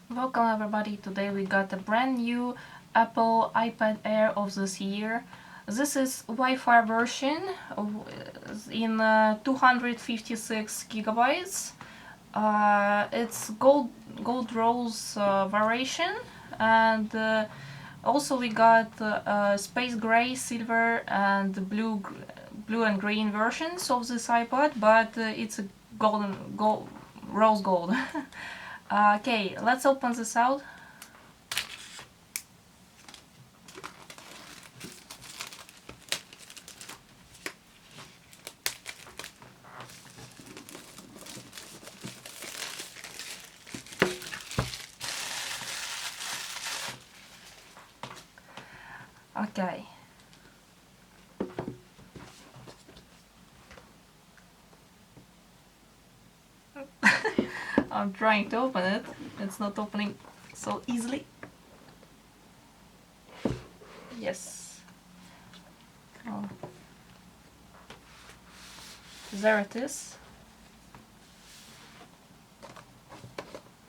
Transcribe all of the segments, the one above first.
Welcome everybody, today we got a brand new Apple iPad Air of this year. This is Wi-Fi version in 256 gigabytes. It's gold rose variation, and also we got space gray, silver and blue and green versions of this iPad, but it's a rose gold. Okay, let's open this out. Okay. I'm trying to open it. It's not opening so easily. Yes. Oh. There it is.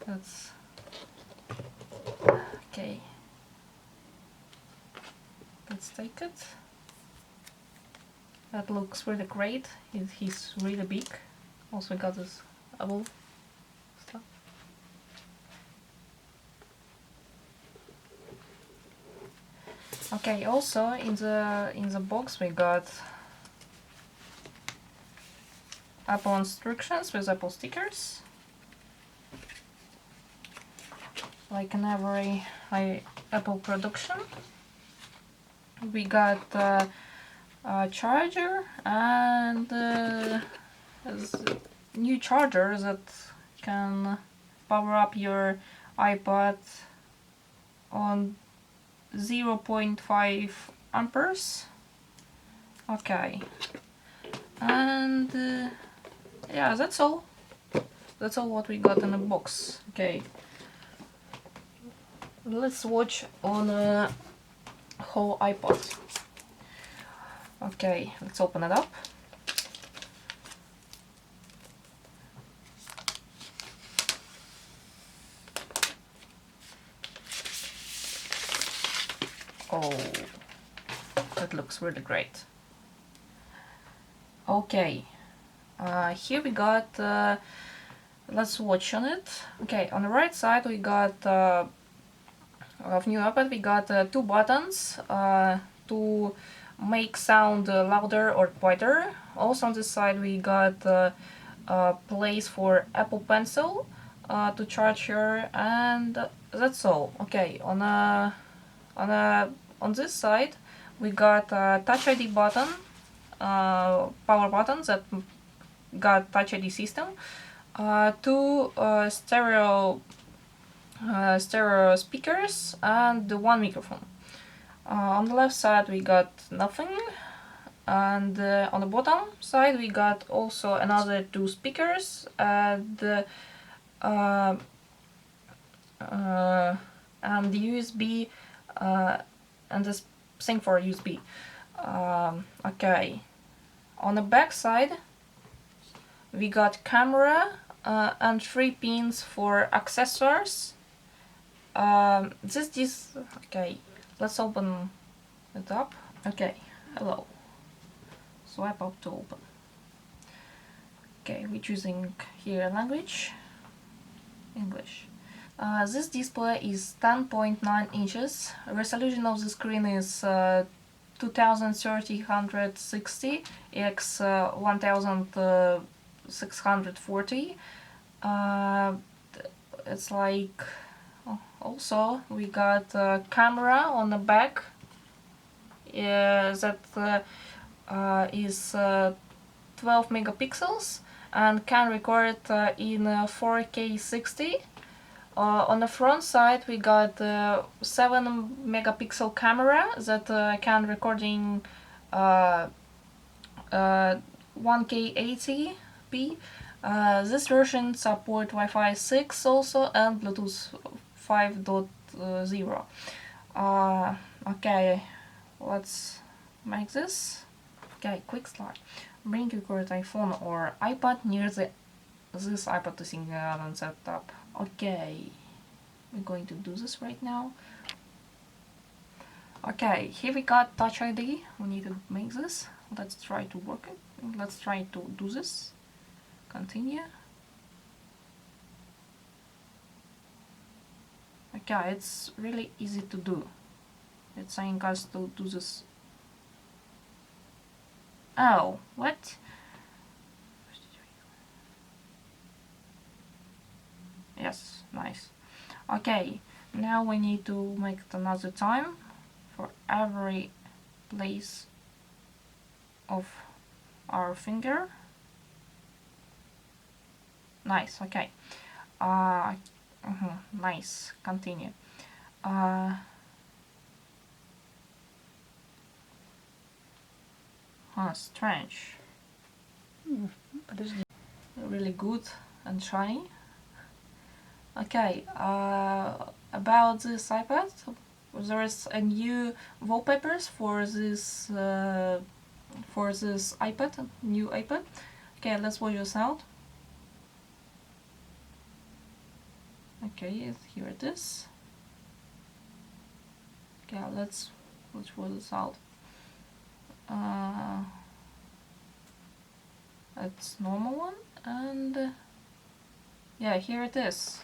That's okay. Let's take it. That looks really great. He's really big. Also got this Apple stuff. Okay, also in the box we got Apple instructions with Apple stickers, like in every Apple production. We got a charger and new charger that can power up your iPad on 0.5 amperes. Okay, and yeah, that's all what we got in the box. Okay, let's watch on a whole iPad. Okay, let's open it up. Oh, that looks really great. Okay, here we got, let's watch on it. Okay, on the right side we got of new iPad we got two buttons to make sound louder or quieter. Also on this side we got a place for Apple Pencil to charge your, and that's all. Okay, on this side we got a Touch ID button, power buttons that got Touch ID system, two stereo speakers and one microphone. On the left side we got nothing, and on the bottom side we got also another two speakers and USB and this thing for USB. Okay, on the back side we got camera and 3 pins for accessories. Okay, let's open it up. Okay, hello. Swipe up to open. Okay, we're choosing here language, English. This display is 10.9 inches. Resolution of the screen is 2360 x 1640. It's like, also we got a camera on the back that is 12 megapixels and can record in 4K 60. On the front side we got 7 megapixel camera that can recording 1K 80p. This version support Wi-Fi 6 also and Bluetooth 5.0. Okay, let's make this. Okay, quick start. Bring your current iPhone or iPad near this iPad to sync and set up. Okay. We're going to do this right now. Okay, here we got Touch ID. We need to make this. Let's try to work it. Let's try to do this. Continue. Okay, it's really easy to do. It's saying us to do this. Oh, what? Yes, nice. Okay, now we need to make it another time for every place of our finger. Nice, okay. Nice, continue. Strange. Подожди. Really good and shiny. Okay, about this iPad, there is a new wallpapers for this iPad, new iPad. Okay, let's watch this out. Okay, here it is. Okay, let's watch this out. It's normal one, and yeah, here it is.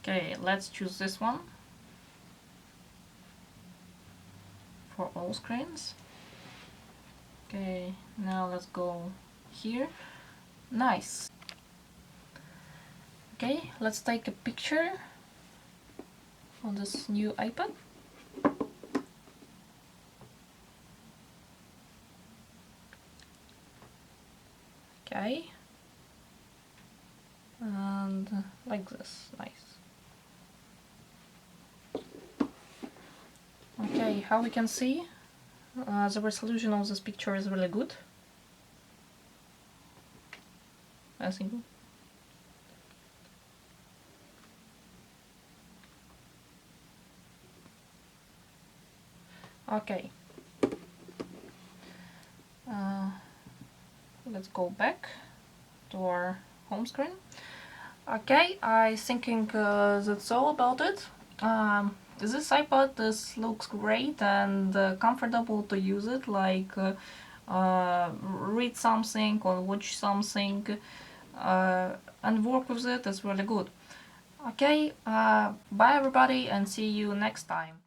Okay, let's choose this one for all screens. Okay, now let's go here. Nice. Okay, let's take a picture on this new iPad. Okay, and like this, nice. Okay, how we can see, the resolution of this picture is really good, I think. Okay, let's go back to our home screen. Okay, I thinking that's all about it. This iPad looks great and comfortable to use it, like read something or watch something and work with it is really good. Okay, bye everybody and see you next time.